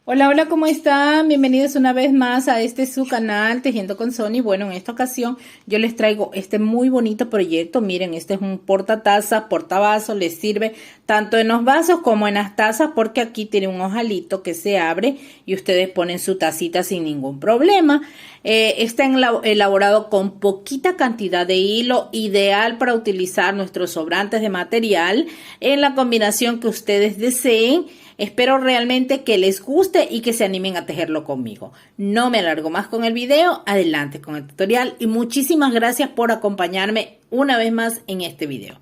Hola, hola, ¿cómo están? Bienvenidos una vez más a este su canal Tejiendo con Sony. Bueno, en esta ocasión yo les traigo este muy bonito proyecto. Miren, este es un portataza, portavasos, les sirve tanto en los vasos como en las tazas porque aquí tiene un ojalito que se abre y ustedes ponen su tacita sin ningún problema. Está elaborado con poquita cantidad de hilo, ideal para utilizar nuestros sobrantes de material en la combinación que ustedes deseen. Espero realmente que les guste y que se animen a tejerlo conmigo. No me alargo más con el video, adelante con el tutorial y muchísimas gracias por acompañarme una vez más en este video.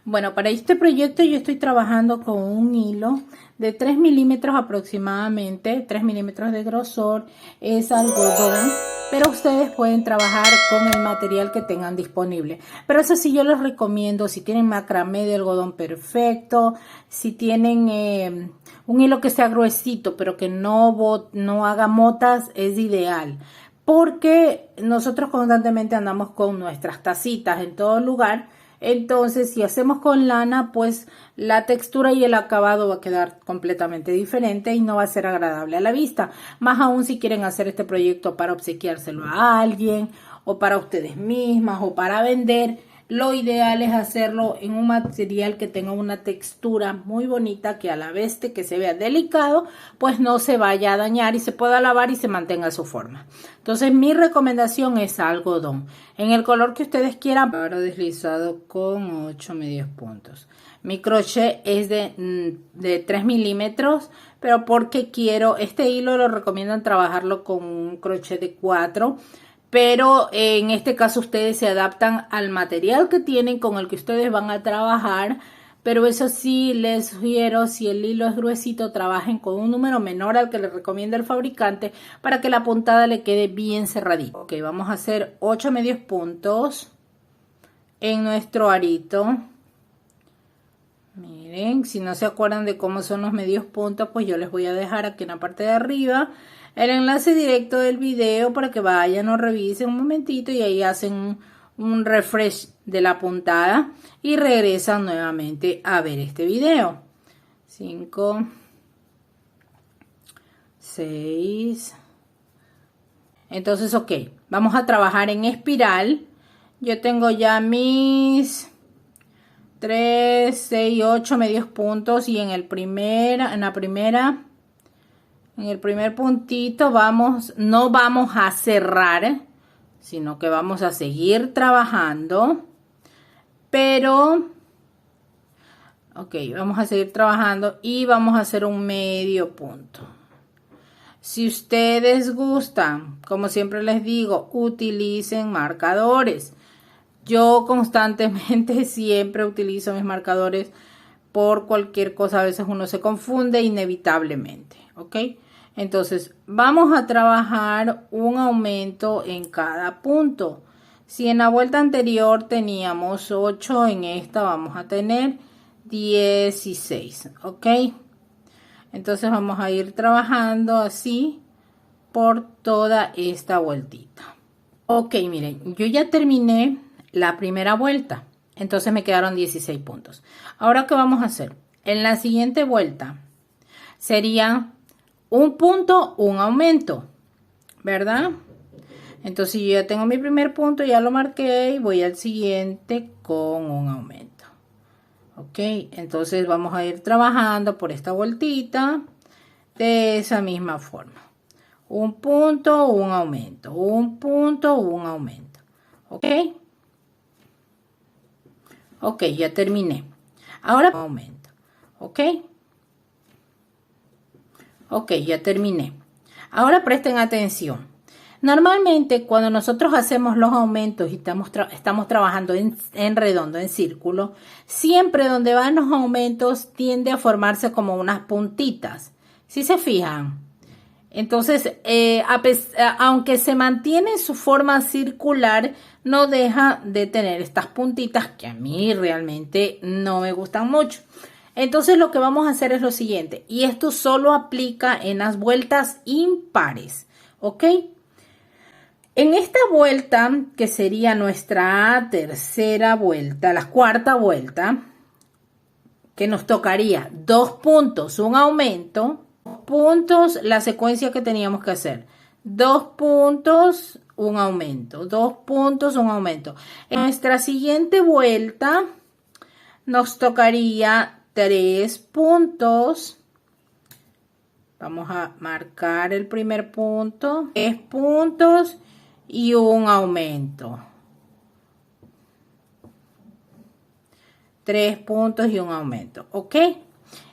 Bueno, para este proyecto yo estoy trabajando con un hilo de 3 milímetros aproximadamente, 3 milímetros de grosor, es algodón, pero ustedes pueden trabajar con el material que tengan disponible. Pero eso sí, yo les recomiendo, si tienen macramé de algodón perfecto, si tienen un hilo que sea gruesito, pero que no haga motas, es ideal. Porque nosotros constantemente andamos con nuestras tacitas en todo lugar. Entonces, si hacemos con lana, pues la textura y el acabado va a quedar completamente diferente y no va a ser agradable a la vista. Más aún si quieren hacer este proyecto para obsequiárselo a alguien o para ustedes mismas o para vender. Lo ideal es hacerlo en un material que tenga una textura muy bonita, que a la vez de que se vea delicado, pues no se vaya a dañar y se pueda lavar y se mantenga su forma. Entonces mi recomendación es algodón. En el color que ustedes quieran. Ahora deslizado con 8 medios puntos. Mi crochet es de 3 milímetros, pero porque quiero, este hilo lo recomiendan trabajarlo con un crochet de 4. Pero en este caso ustedes se adaptan al material que tienen con el que ustedes van a trabajar. Pero eso sí, les sugiero, si el hilo es gruesito, trabajen con un número menor al que les recomienda el fabricante para que la puntada le quede bien cerradita. Ok, vamos a hacer 8 medios puntos en nuestro arito. Miren, si no se acuerdan de cómo son los medios puntos, pues yo les voy a dejar aquí en la parte de arriba el enlace directo del video para que vayan o revisen un momentito y ahí hacen un refresh de la puntada y regresan nuevamente a ver este video. 5, 6. Entonces, ok, vamos a trabajar en espiral. Yo tengo ya mis 3, 6, 8 medios puntos y en el primer puntito no vamos a cerrar, sino que vamos a seguir trabajando, pero ok, vamos a seguir trabajando y vamos a hacer un medio punto. Si ustedes gustan, como siempre les digo, utilicen marcadores. Yo constantemente siempre utilizo mis marcadores por cualquier cosa. A veces uno se confunde inevitablemente, ¿ok? Entonces, vamos a trabajar un aumento en cada punto. Si en la vuelta anterior teníamos 8, en esta vamos a tener 16, ¿ok? Entonces, vamos a ir trabajando así por toda esta vueltita. Ok, miren, yo ya terminé la primera vuelta. Entonces, me quedaron 16 puntos. Ahora, ¿qué vamos a hacer? En la siguiente vuelta sería un punto, un aumento, ¿verdad? Entonces yo ya tengo mi primer punto, ya lo marqué y voy al siguiente con un aumento. Ok, entonces vamos a ir trabajando por esta vueltita de esa misma forma. Un punto, un aumento, un punto, un aumento. Ok. Ok, ya terminé. Ahora aumento. Ok. Ok, ya terminé. Ahora presten atención. Normalmente cuando nosotros hacemos los aumentos y estamos trabajando en redondo, en círculo, siempre donde van los aumentos tiende a formarse como unas puntitas. ¿Sí se fijan? Entonces, aunque se mantiene su forma circular, no deja de tener estas puntitas que a mí realmente no me gustan mucho. Entonces lo que vamos a hacer es lo siguiente, y esto solo aplica en las vueltas impares, ¿ok? En esta vuelta, que sería nuestra tercera vuelta, la cuarta vuelta, que nos tocaría 2 puntos, un aumento, 2 puntos, la secuencia que teníamos que hacer, 2 puntos, un aumento, 2 puntos, un aumento. En nuestra siguiente vuelta nos tocaría 3 puntos. Vamos a marcar el primer punto, 3 puntos y un aumento. 3 puntos y un aumento, ¿ok?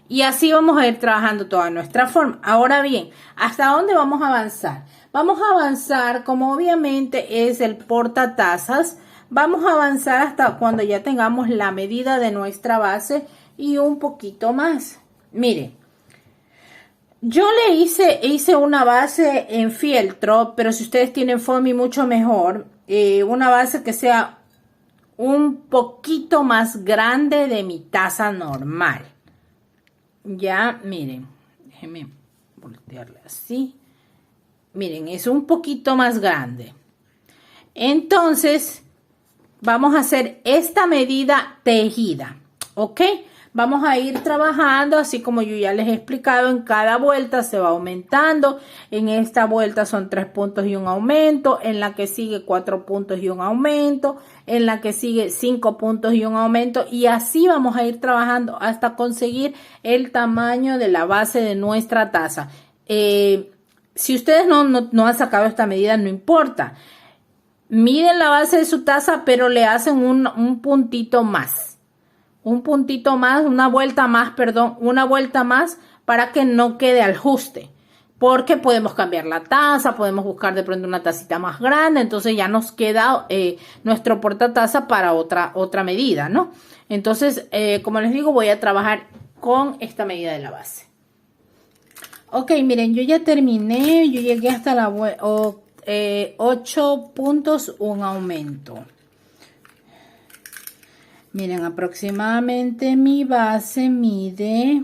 Y así vamos a ir trabajando toda nuestra forma. Ahora bien, ¿hasta dónde vamos a avanzar? Vamos a avanzar, como obviamente es el portatazas, vamos a avanzar hasta cuando ya tengamos la medida de nuestra base y un poquito más. Miren, yo hice una base en fieltro, pero si ustedes tienen foamy mucho mejor, una base que sea un poquito más grande de mi taza normal. Ya, miren, déjenme voltearle así. Miren, es un poquito más grande. Entonces, vamos a hacer esta medida tejida, ¿ok? Vamos a ir trabajando, así como yo ya les he explicado, en cada vuelta se va aumentando. En esta vuelta son 3 puntos y un aumento, en la que sigue 4 puntos y un aumento, en la que sigue 5 puntos y un aumento, y así vamos a ir trabajando hasta conseguir el tamaño de la base de nuestra taza. Si ustedes no han sacado esta medida, no importa. Miden la base de su taza, pero le hacen un puntito más. Un puntito más, una vuelta más, perdón, una vuelta más para que no quede al ajuste. Porque podemos cambiar la taza, podemos buscar de pronto una tacita más grande, entonces ya nos queda nuestro portataza para otra medida, ¿no? Entonces, como les digo, voy a trabajar con esta medida de la base. Ok, miren, yo ya terminé, yo llegué hasta la 8 puntos, un aumento. Miren, aproximadamente mi base mide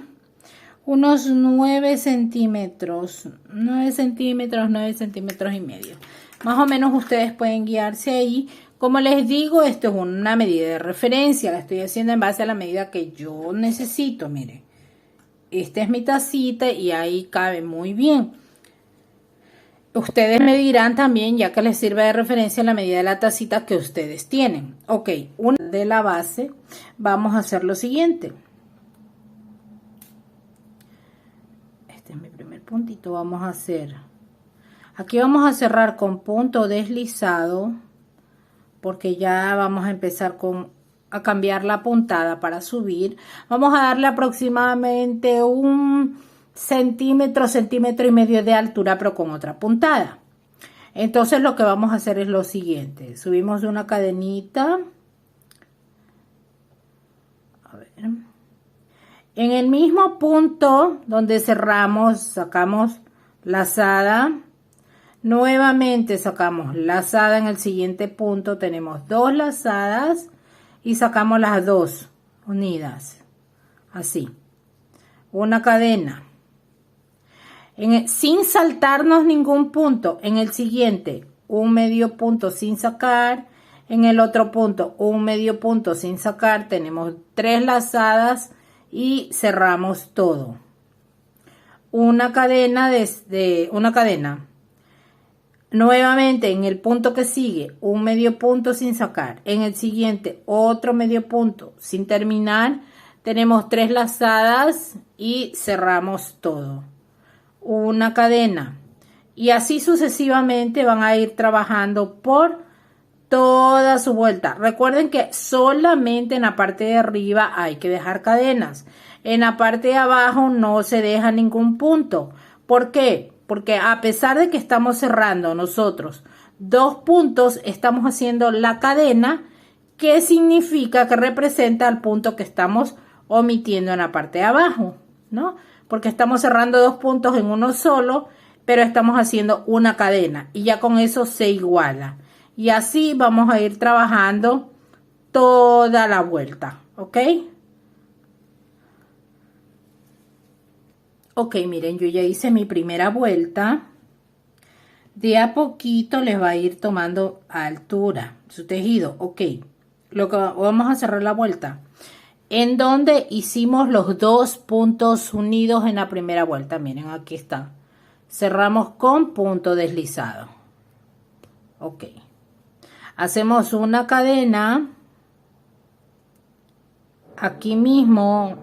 unos 9 centímetros, 9 centímetros y medio. Más o menos ustedes pueden guiarse ahí. Como les digo, esto es una medida de referencia, la estoy haciendo en base a la medida que yo necesito. Miren, esta es mi tacita y ahí cabe muy bien. Ustedes me dirán también, ya que les sirve de referencia, la medida de la tacita que ustedes tienen. Ok, una de la base, vamos a hacer lo siguiente. Este es mi primer puntito, vamos a hacer. Aquí vamos a cerrar con punto deslizado, porque ya vamos a empezar a cambiar la puntada para subir. Vamos a darle aproximadamente un centímetro y medio de altura, pero con otra puntada. Entonces lo que vamos a hacer es lo siguiente: subimos una cadenita, a ver, en el mismo punto donde cerramos, sacamos lazada, nuevamente sacamos lazada en el siguiente punto, tenemos 2 lazadas y sacamos las 2 unidas, así, una cadena. Sin saltarnos ningún punto, en el siguiente un medio punto sin sacar, en el otro punto un medio punto sin sacar, tenemos 3 lazadas y cerramos todo. Una cadena una cadena. Nuevamente en el punto que sigue un medio punto sin sacar, en el siguiente otro medio punto sin terminar, tenemos 3 lazadas y cerramos todo. Una cadena, y así sucesivamente van a ir trabajando por toda su vuelta. Recuerden que solamente en la parte de arriba hay que dejar cadenas, en la parte de abajo no se deja ningún punto. ¿Por qué? Porque a pesar de que estamos cerrando nosotros 2 puntos, estamos haciendo la cadena, que significa que representa el punto que estamos omitiendo en la parte de abajo, ¿no? Porque estamos cerrando 2 puntos en uno solo, pero estamos haciendo una cadena y ya con eso se iguala. Y así vamos a ir trabajando toda la vuelta, ¿ok? Ok, miren, yo ya hice mi primera vuelta. De a poquito les va a ir tomando altura su tejido. Ok, lo que vamos a cerrar la vuelta. En donde hicimos los 2 puntos unidos en la primera vuelta. Miren, aquí está. Cerramos con punto deslizado. Ok. Hacemos una cadena. Aquí mismo.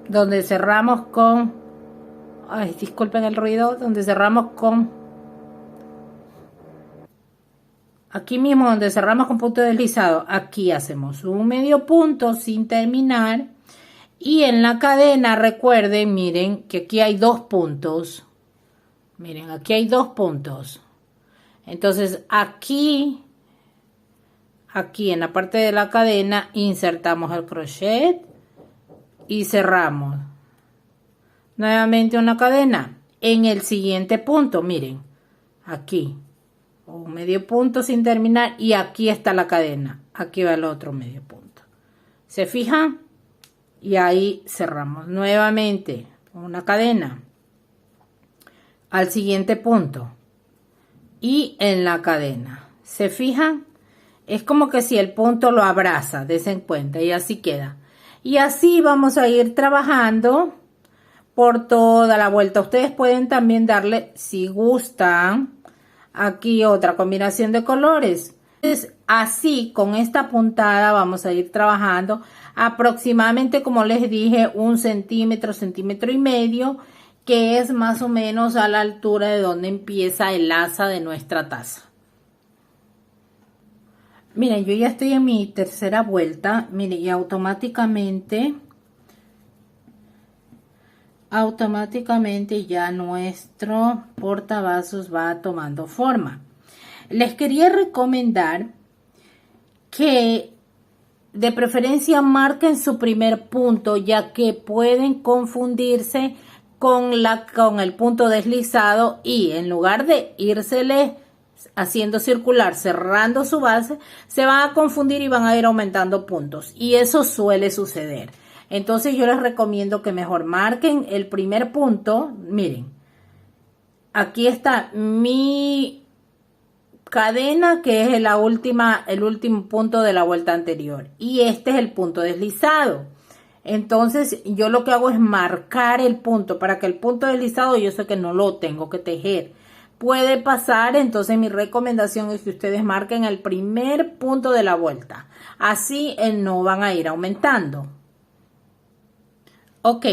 Donde cerramos con... Ay, disculpen el ruido. Donde cerramos con... Aquí mismo donde cerramos con punto deslizado, aquí hacemos un medio punto sin terminar. Y en la cadena, recuerden, miren que aquí hay 2 puntos. Miren, aquí hay 2 puntos. Entonces aquí en la parte de la cadena, insertamos el crochet y cerramos. Nuevamente una cadena. En el siguiente punto, miren, aquí. Un medio punto sin terminar y aquí está la cadena. Aquí va el otro medio punto. ¿Se fijan? Y ahí cerramos nuevamente una cadena al siguiente punto y en la cadena. ¿Se fijan? Es como que si el punto lo abraza, dense en cuenta, y así queda. Y así vamos a ir trabajando por toda la vuelta. Ustedes pueden también darle, si gustan, aquí otra combinación de colores. Entonces, así con esta puntada vamos a ir trabajando aproximadamente, como les dije, 1 centímetro, centímetro y medio, que es más o menos a la altura de donde empieza el asa de nuestra taza. Miren, yo ya estoy en mi tercera vuelta. Miren, y automáticamente ya nuestro portavasos va tomando forma. Les quería recomendar que de preferencia marquen su primer punto, ya que pueden confundirse con el punto deslizado y en lugar de írsele haciendo circular, cerrando su base, se van a confundir y van a ir aumentando puntos, y eso suele suceder. Entonces yo les recomiendo que mejor marquen el primer punto. Miren, aquí está mi cadena, que es el último punto de la vuelta anterior, y este es el punto deslizado. Entonces yo lo que hago es marcar el punto, para que el punto deslizado yo sé que no lo tengo que tejer. Puede pasar, entonces mi recomendación es que ustedes marquen el primer punto de la vuelta, así no van a ir aumentando. Ok,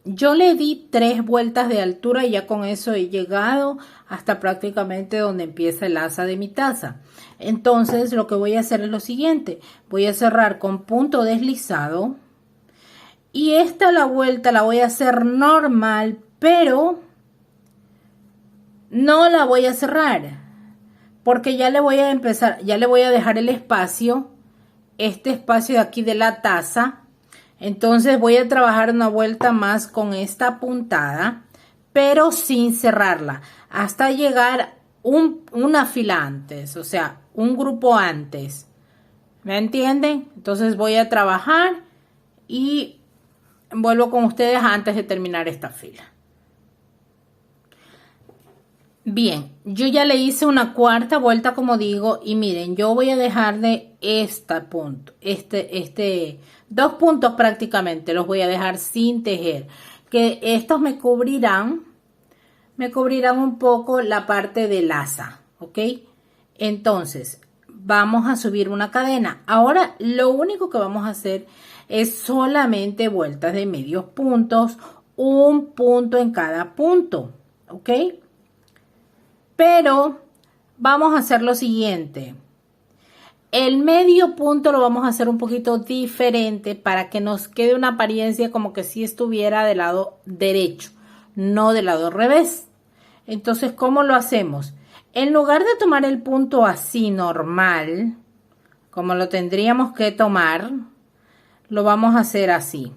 yo le di 3 vueltas de altura y ya con eso he llegado hasta prácticamente donde empieza el asa de mi taza. Entonces lo que voy a hacer es lo siguiente. Voy a cerrar con punto deslizado. Y la vuelta la voy a hacer normal, pero no la voy a cerrar. Porque ya le voy a dejar el espacio, este espacio de aquí de la taza. Entonces voy a trabajar una vuelta más con esta puntada, pero sin cerrarla, hasta llegar una fila antes, o sea, un grupo antes. ¿Me entienden? Entonces voy a trabajar y vuelvo con ustedes antes de terminar esta fila. Bien, yo ya le hice una cuarta vuelta, como digo, y miren, yo voy a dejar de este punto, 2 puntos prácticamente, los voy a dejar sin tejer, que estos me cubrirán un poco la parte del asa, ¿ok? Entonces, vamos a subir una cadena. Ahora, lo único que vamos a hacer es solamente vueltas de medios puntos, 1 punto en cada punto, ¿ok? Pero vamos a hacer lo siguiente. El medio punto lo vamos a hacer un poquito diferente para que nos quede una apariencia como que si estuviera del lado derecho, no del lado revés. Entonces, ¿cómo lo hacemos? En lugar de tomar el punto así normal, como lo tendríamos que tomar, lo vamos a hacer así.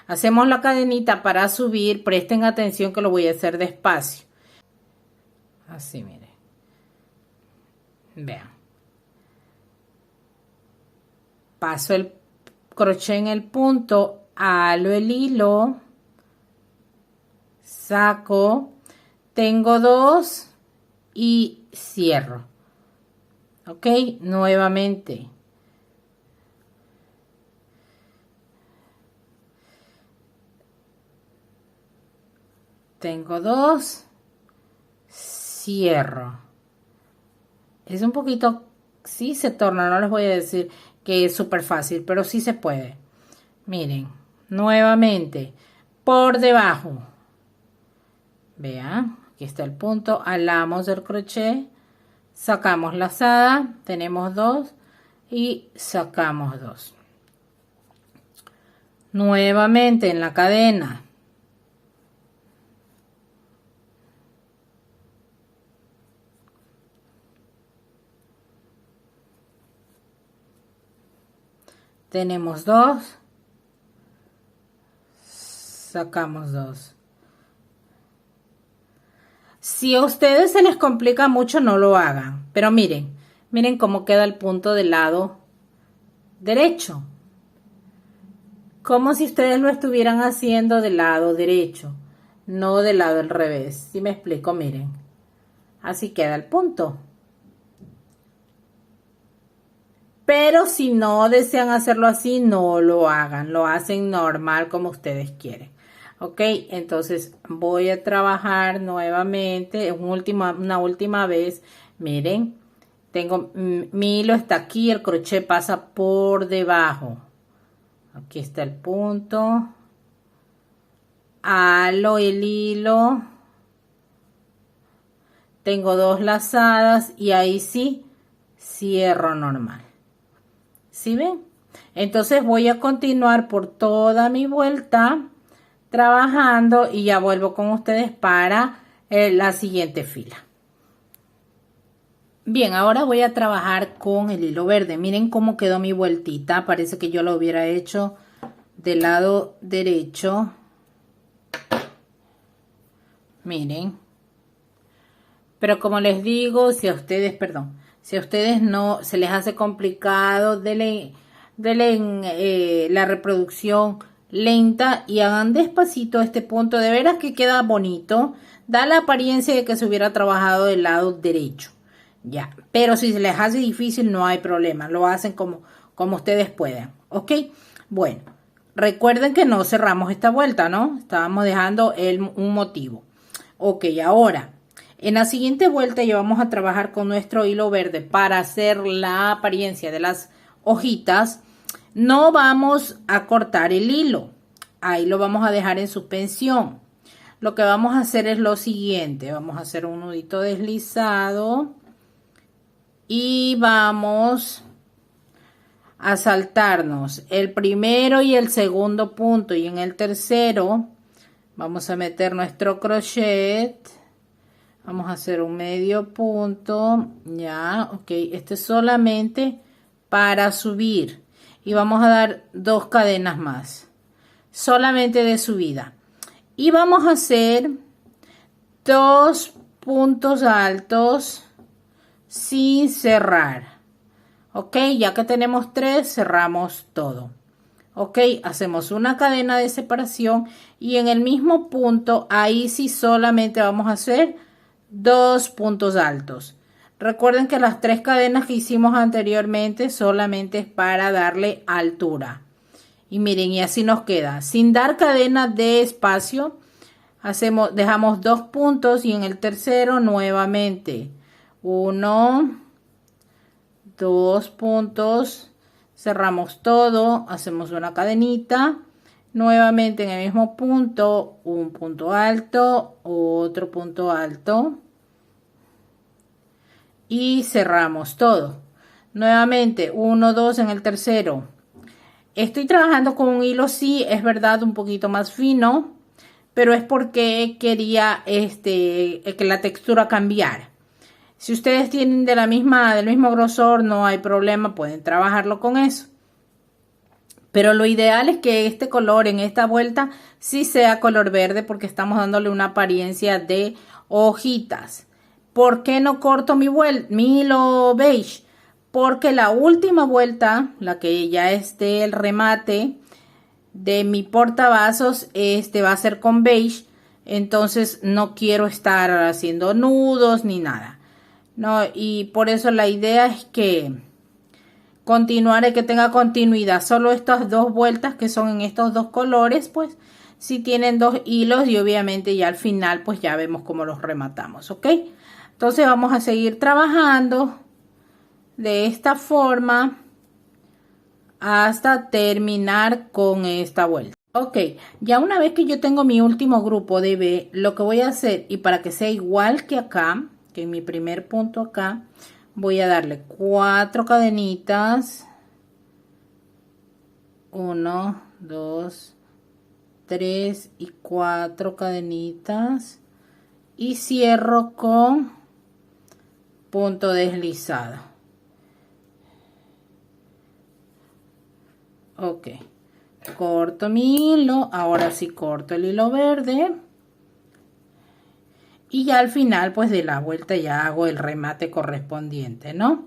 Hacemos la cadenita para subir. Presten atención que lo voy a hacer despacio. Así, mire. Vean. Paso el crochet en el punto, halo el hilo, saco, tengo 2, y cierro. Ok, nuevamente. Tengo 2, cierro. Es un poquito, sí se torna, no les voy a decir que es súper fácil, pero sí se puede. Miren, nuevamente, por debajo. Vean, aquí está el punto, alamos el crochet, sacamos lazada, tenemos 2 y sacamos 2. Nuevamente en la cadena. Tenemos 2, sacamos 2. Si a ustedes se les complica mucho, no lo hagan. Pero miren, miren cómo queda el punto del lado derecho. Como si ustedes lo estuvieran haciendo del lado derecho, no del lado al revés. ¿Sí me explico? Miren, así queda el punto. Pero si no desean hacerlo así, no lo hagan. Lo hacen normal como ustedes quieren. Ok, entonces voy a trabajar nuevamente una última vez. Miren, tengo mi hilo está aquí, el crochet pasa por debajo. Aquí está el punto. Halo el hilo. Tengo 2 lazadas y ahí sí cierro normal. ¿Sí ven? Entonces voy a continuar por toda mi vuelta trabajando y ya vuelvo con ustedes para la siguiente fila. Bien, ahora voy a trabajar con el hilo verde. Miren cómo quedó mi vueltita. Parece que yo lo hubiera hecho del lado derecho. Miren. Pero como les digo, si a ustedes, si a ustedes no se les hace complicado, denle la reproducción lenta y hagan despacito este punto. De veras que queda bonito. Da la apariencia de que se hubiera trabajado del lado derecho. Ya, pero si se les hace difícil no hay problema. Lo hacen como ustedes puedan. ¿Ok? Bueno, recuerden que no cerramos esta vuelta, ¿no? Estábamos dejando un motivo. Ok, ahora en la siguiente vuelta ya vamos a trabajar con nuestro hilo verde para hacer la apariencia de las hojitas. No vamos a cortar el hilo. Ahí lo vamos a dejar en suspensión. Lo que vamos a hacer es lo siguiente. Vamos a hacer un nudito deslizado. Y vamos a saltarnos el primero y el segundo punto. Y en el tercero vamos a meter nuestro crochet. Vamos a hacer un medio punto, ya, ok, este es solamente para subir y vamos a dar 2 cadenas más, solamente de subida y vamos a hacer 2 puntos altos sin cerrar, ok, ya que tenemos 3, cerramos todo, ok, hacemos una cadena de separación y en el mismo punto, ahí sí solamente vamos a hacer 2 puntos altos. Recuerden que las 3 cadenas que hicimos anteriormente solamente es para darle altura. Y miren, y así nos queda. Sin dar cadena de espacio, dejamos 2 puntos y en el tercero nuevamente 1, 2 puntos, cerramos todo, hacemos una cadenita. Nuevamente en el mismo punto, un punto alto, otro punto alto y cerramos todo. Nuevamente 1, 2 en el tercero. Estoy trabajando con un hilo, sí, es verdad, un poquito más fino, pero es porque quería que la textura cambiara. Si ustedes tienen del mismo grosor, no hay problema, pueden trabajarlo con eso. Pero lo ideal es que este color en esta vuelta sí sea color verde porque estamos dándole una apariencia de hojitas. ¿Por qué no corto mi hilo beige? Porque la última vuelta, la que ya es del remate de mi portavasos, va a ser con beige. Entonces no quiero estar haciendo nudos ni nada. ¿no? Y por eso la idea es que continuar, que tenga continuidad. Solo estas dos vueltas que son en estos dos colores, pues si tienen dos hilos, y obviamente ya al final pues ya vemos cómo los rematamos, ¿ok? Entonces vamos a seguir trabajando de esta forma hasta terminar con esta vuelta. Ok, ya una vez que yo tengo mi último grupo de B, lo que voy a hacer, y para que sea igual que acá, que en mi primer punto acá, voy a darle 4 cadenitas. 1, 2, 3 y 4 cadenitas. Y cierro con punto deslizado. Ok. Corto mi hilo. Ahora sí corto el hilo verde. Y ya al final pues de la vuelta ya hago el remate correspondiente, ¿no?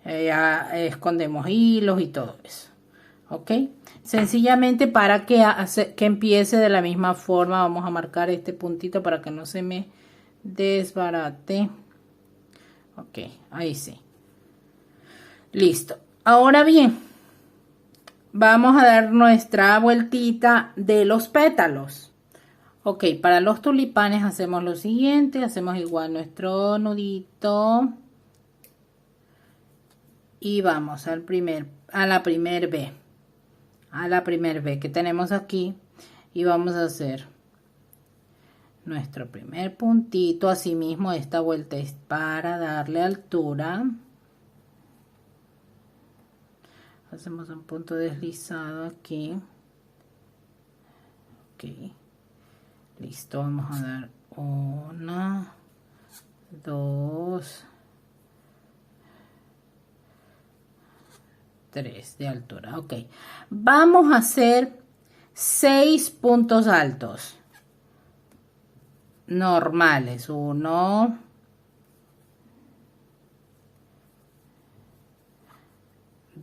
Ya escondemos hilos y todo eso. Ok. Sencillamente para que empiece de la misma forma, vamos a marcar este puntito para que no se me desbarate. Ok, ahí sí. Listo. Ahora bien, vamos a dar nuestra vueltita de los pétalos. Ok, para los tulipanes hacemos lo siguiente, hacemos igual nuestro nudito y vamos a la primer B, que tenemos aquí, y vamos a hacer nuestro primer puntito. Asimismo, esta vuelta es para darle altura. Hacemos un punto deslizado aquí. Ok. Listo, vamos a dar 1, 2, 3 de altura. Ok, vamos a hacer 6 puntos altos normales. 1,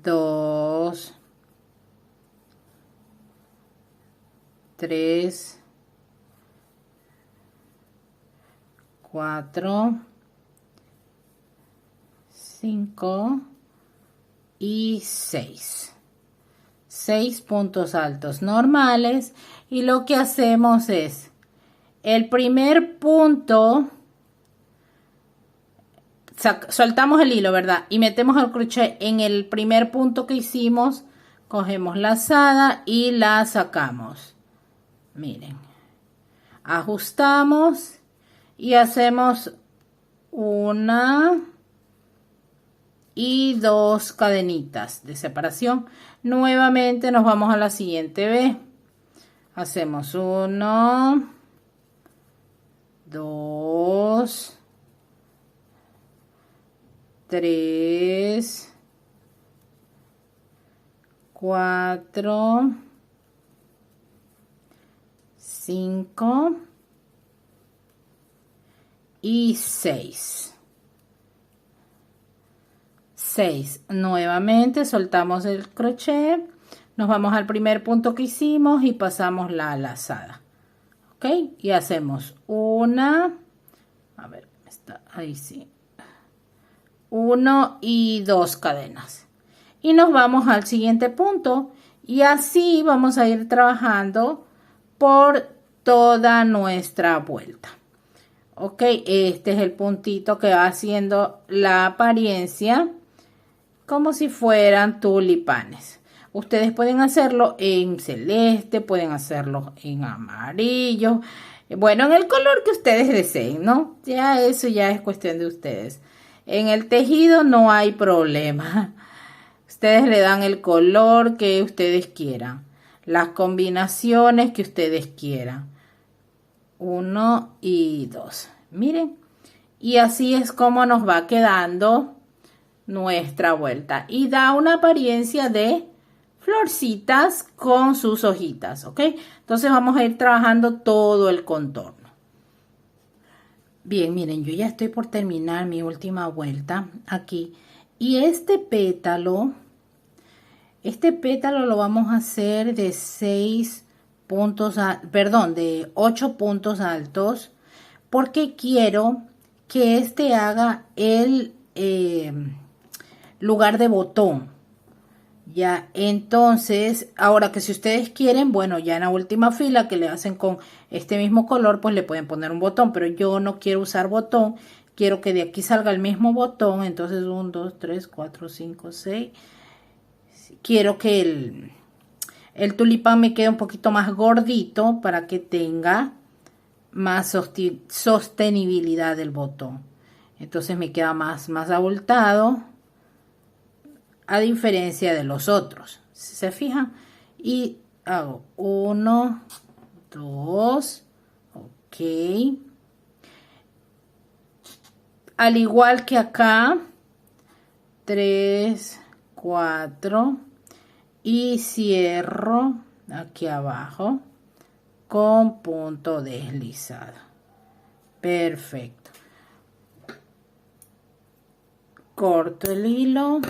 2, 3, 4, 5 y 6. 6 puntos altos normales, y lo que hacemos es el primer punto, soltamos el hilo, ¿verdad? Y metemos el crochet en el primer punto que hicimos, cogemos la lazada y la sacamos. Miren, ajustamos y hacemos 1 y 2 cadenitas de separación. Nuevamente nos vamos a la siguiente B. Hacemos 1, 2, 3, 4, 5 y 6. 6. Nuevamente soltamos el crochet, nos vamos al primer punto que hicimos y pasamos la lazada. Ok, y hacemos una, a ver, está ahí, sí, 1 y 2 cadenas, y nos vamos al siguiente punto, y así vamos a ir trabajando por toda nuestra vuelta. Ok, este es el puntito que va haciendo la apariencia como si fueran tulipanes. Ustedes pueden hacerlo en celeste, pueden hacerlo en amarillo, bueno, en el color que ustedes deseen, ¿no? Ya eso ya es cuestión de ustedes. En el tejido no hay problema. Ustedes le dan el color que ustedes quieran, las combinaciones que ustedes quieran. 1 y 2. Miren, y así es como nos va quedando nuestra vuelta, y da una apariencia de florcitas con sus hojitas. Ok, entonces vamos a ir trabajando todo el contorno. Bien, miren, yo ya estoy por terminar mi última vuelta aquí, y este pétalo lo vamos a hacer de 6 puntos, de 8 puntos altos, porque quiero que este haga el lugar de botón. Ya, entonces, ahora que si ustedes quieren, bueno, ya en la última fila que le hacen con este mismo color, pues le pueden poner un botón, pero yo no quiero usar botón, quiero que de aquí salga el mismo botón, entonces 1, 2, 3, 4, 5, 6, quiero que el tulipán me quede un poquito más gordito para que tenga más sostenibilidad del botón, entonces me queda más abultado, a diferencia de los otros, si se fijan, y hago 1, 2, ok, al igual que acá, 3, 4, y cierro aquí abajo con punto deslizado. Perfecto. Corto el hilo,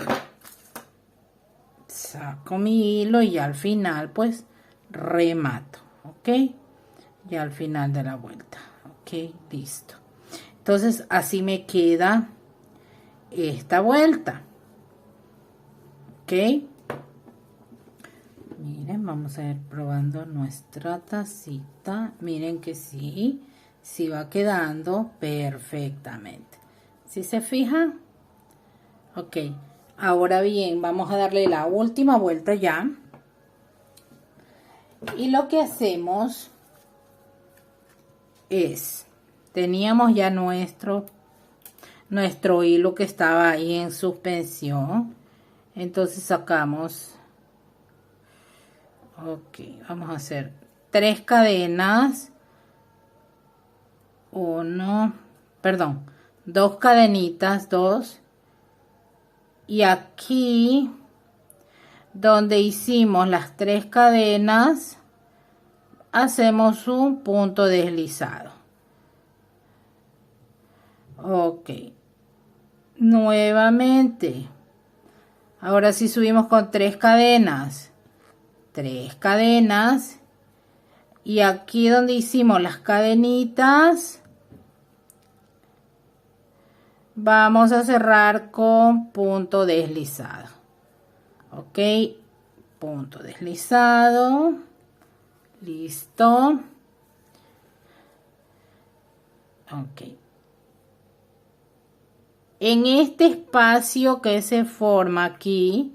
saco mi hilo y al final pues remato, ok, y al final de la vuelta, ok, listo. Entonces así me queda esta vuelta, ok. Miren, vamos a ir probando nuestra tacita. Miren que sí va quedando perfectamente. ¿Sí se fijan? Ok. Ahora bien, vamos a darle la última vuelta ya. Y lo que hacemos es, teníamos ya nuestro hilo que estaba ahí en suspensión. Entonces sacamos, ok, vamos a hacer 3 cadenas. 2 cadenitas, 2. Y aquí donde hicimos las 3 cadenas hacemos un punto deslizado, ok, nuevamente, ahora sí subimos con 3 cadenas, y aquí donde hicimos las cadenitas vamos a cerrar con punto deslizado, ok, punto deslizado, listo, ok. En este espacio que se forma aquí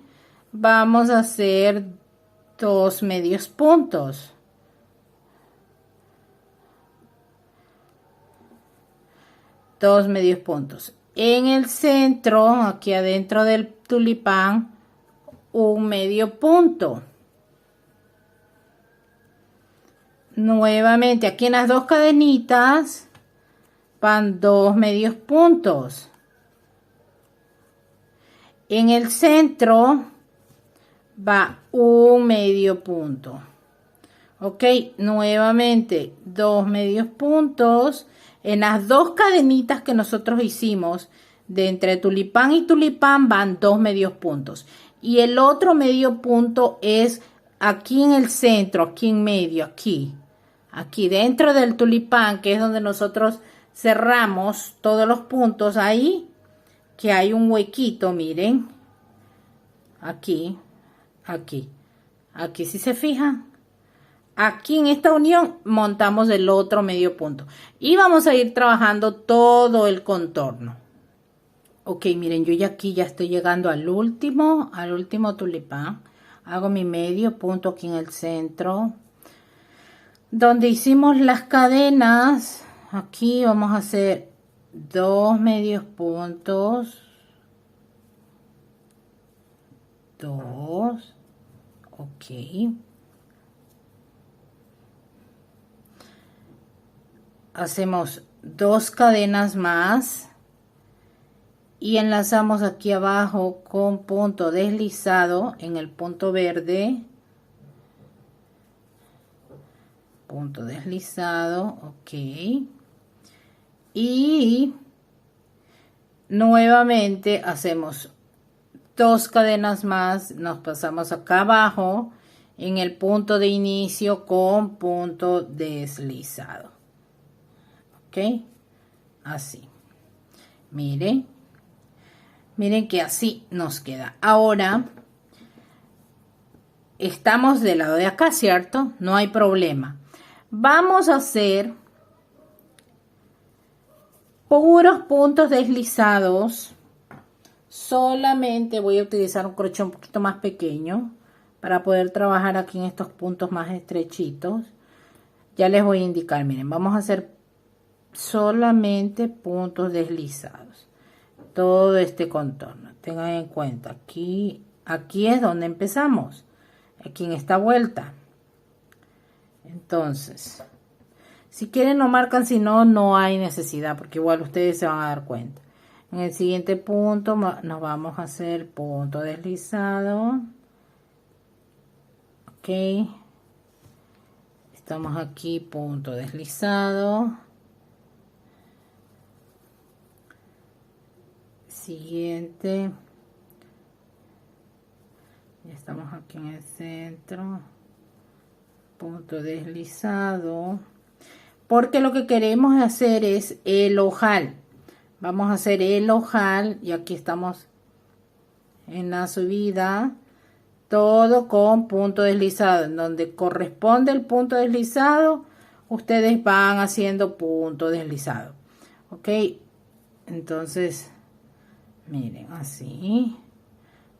vamos a hacer 2 medios puntos, en el centro, aquí adentro del tulipán, un medio punto. Nuevamente aquí en las 2 cadenitas van 2 medios puntos. En el centro va un medio punto. Ok, nuevamente 2 medios puntos. En las 2 cadenitas que nosotros hicimos de entre tulipán y tulipán van 2 medios puntos. Y el otro medio punto es aquí en el centro, aquí en medio, aquí dentro del tulipán, que es donde nosotros cerramos todos los puntos, ahí que hay un huequito, miren, aquí, si se fijan, aquí en esta unión montamos el otro medio punto y vamos a ir trabajando todo el contorno. Ok, miren, yo ya aquí ya estoy llegando al último tulipán. Hago mi medio punto aquí en el centro donde hicimos las cadenas. Aquí vamos a hacer 2 medios puntos, 2, ok, hacemos 2 cadenas más y enlazamos aquí abajo con punto deslizado en el punto verde, punto deslizado, ok, y nuevamente hacemos 2 cadenas más, nos pasamos acá abajo en el punto de inicio con punto deslizado, ok, así. Miren. Miren que así nos queda. Ahora, estamos del lado de acá, ¿cierto? No hay problema. Vamos a hacer puros puntos deslizados. Solamente voy a utilizar un crochet un poquito más pequeño para poder trabajar aquí en estos puntos más estrechitos. Ya les voy a indicar, miren, vamos a hacer solamente puntos deslizados. Todo este contorno. Tengan en cuenta, aquí es donde empezamos. Aquí en esta vuelta. Entonces, si quieren no marcan, si no, no hay necesidad, porque igual ustedes se van a dar cuenta. En el siguiente punto nos vamos a hacer punto deslizado. Ok. Estamos aquí, punto deslizado. Siguiente. Ya estamos aquí en el centro. Punto deslizado. Porque lo que queremos hacer es el ojal. Vamos a hacer el ojal y aquí estamos en la subida. Todo con punto deslizado. En donde corresponde el punto deslizado, ustedes van haciendo punto deslizado. Ok. Entonces, miren, así.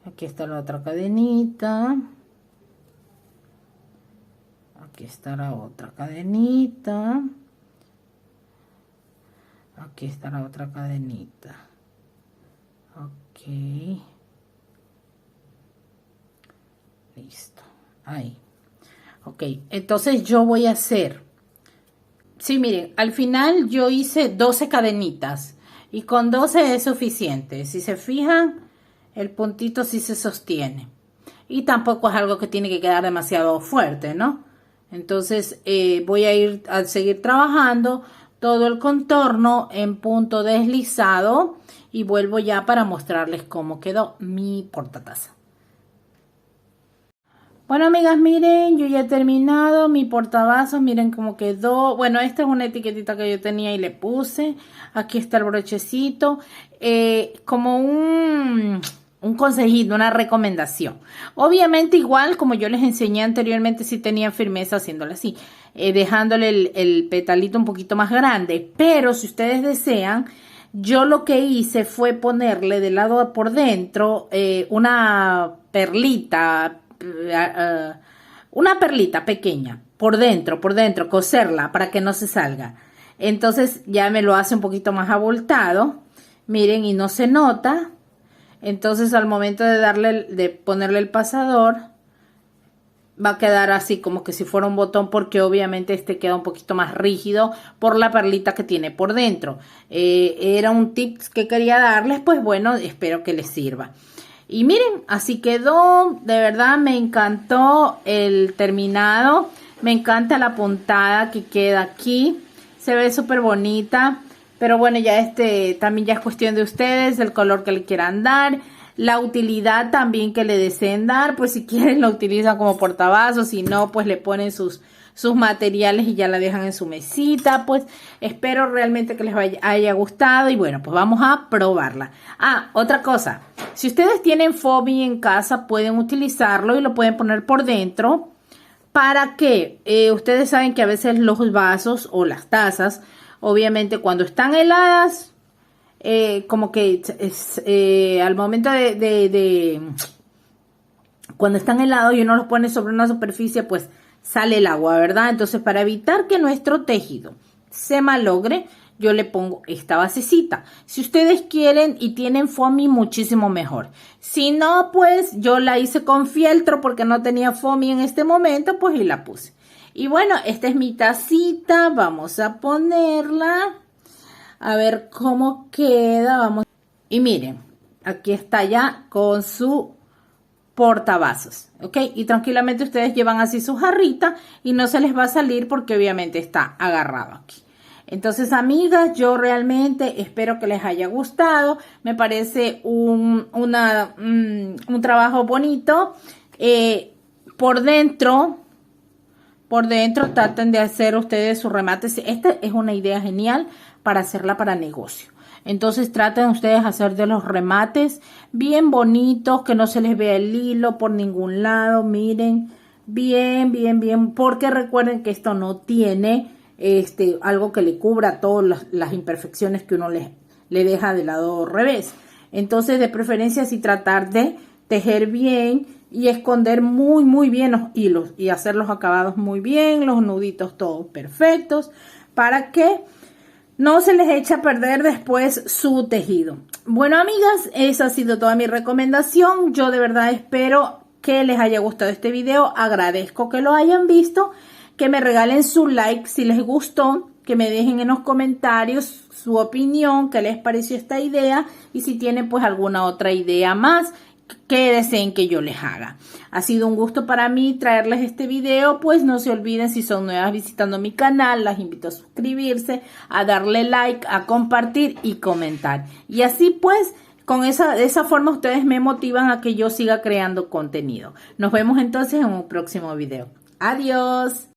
Aquí está la otra cadenita. Aquí está la otra cadenita. Aquí está la otra cadenita. Ok. Listo. Ahí. Ok. Entonces yo voy a hacer. Sí, miren, al final yo hice 12 cadenitas. Y con 12 es suficiente. Si se fijan, el puntito sí se sostiene. Y tampoco es algo que tiene que quedar demasiado fuerte, ¿no? Entonces voy a seguir trabajando todo el contorno en punto deslizado. Y vuelvo ya para mostrarles cómo quedó mi portataza. Bueno, amigas, miren, yo ya he terminado mi portavasos, miren cómo quedó. Bueno, esta es una etiquetita que yo tenía y le puse. Aquí está el brochecito. Como un consejito, una recomendación. Obviamente igual, como yo les enseñé anteriormente, si tenían firmeza haciéndolo así. Dejándole el petalito un poquito más grande. Pero si ustedes desean, yo lo que hice fue ponerle de lado por dentro una perlita pequeña por dentro, coserla para que no se salga. Entonces ya me lo hace un poquito más abultado, miren, y no se nota. Entonces al momento de ponerle el pasador, va a quedar así como que si fuera un botón, porque obviamente este queda un poquito más rígido por la perlita que tiene por dentro. Era un tip que quería darles, pues bueno, espero que les sirva. Y miren, así quedó. De verdad me encantó el terminado. Me encanta la puntada que queda aquí. Se ve súper bonita. Pero bueno, ya también ya es cuestión de ustedes, el color que le quieran dar. La utilidad también que le deseen dar. Pues si quieren lo utilizan como portavasos. Si no, pues le ponen sus materiales y ya la dejan en su mesita. Pues espero realmente que les haya gustado. Y bueno, pues vamos a probarla. Ah, otra cosa. Si ustedes tienen foamy en casa, pueden utilizarlo y lo pueden poner por dentro. ¿Para qué? Ustedes saben que a veces los vasos o las tazas, obviamente cuando están heladas, como que al momento cuando están helados y uno los pone sobre una superficie, pues sale el agua, ¿verdad? Entonces, para evitar que nuestro tejido se malogre, yo le pongo esta basecita. Si ustedes quieren y tienen foamy, muchísimo mejor. Si no, pues yo la hice con fieltro porque no tenía foamy en este momento, pues y la puse. Y bueno, esta es mi tacita. Vamos a ponerla. A ver cómo queda. Vamos. Y miren, aquí está ya con su portavasos, ¿ok? Y tranquilamente ustedes llevan así su jarrita y no se les va a salir porque obviamente está agarrado aquí. Entonces, amigas, yo realmente espero que les haya gustado. Me parece un trabajo bonito. Por dentro traten de hacer ustedes sus remates. Esta es una idea genial para hacerla para negocio. Entonces traten ustedes de hacer de los remates bien bonitos, que no se les vea el hilo por ningún lado. Miren, bien, bien, bien, porque recuerden que esto no tiene algo que le cubra todas las imperfecciones que uno le deja del lado revés. Entonces, de preferencia, sí tratar de tejer bien y esconder muy, muy bien los hilos y hacer los acabados muy bien, los nuditos todos perfectos, para que no se les eche a perder después su tejido. Bueno, amigas, esa ha sido toda mi recomendación. Yo de verdad espero que les haya gustado este video. Agradezco que lo hayan visto, que me regalen su like si les gustó, que me dejen en los comentarios su opinión, qué les pareció esta idea y si tienen pues alguna otra idea más que deseen que yo les haga. Ha sido un gusto para mí traerles este video, pues no se olviden, si son nuevas visitando mi canal, las invito a suscribirse, a darle like, a compartir y comentar. Y así pues, de esa forma ustedes me motivan a que yo siga creando contenido. Nos vemos entonces en un próximo video. Adiós.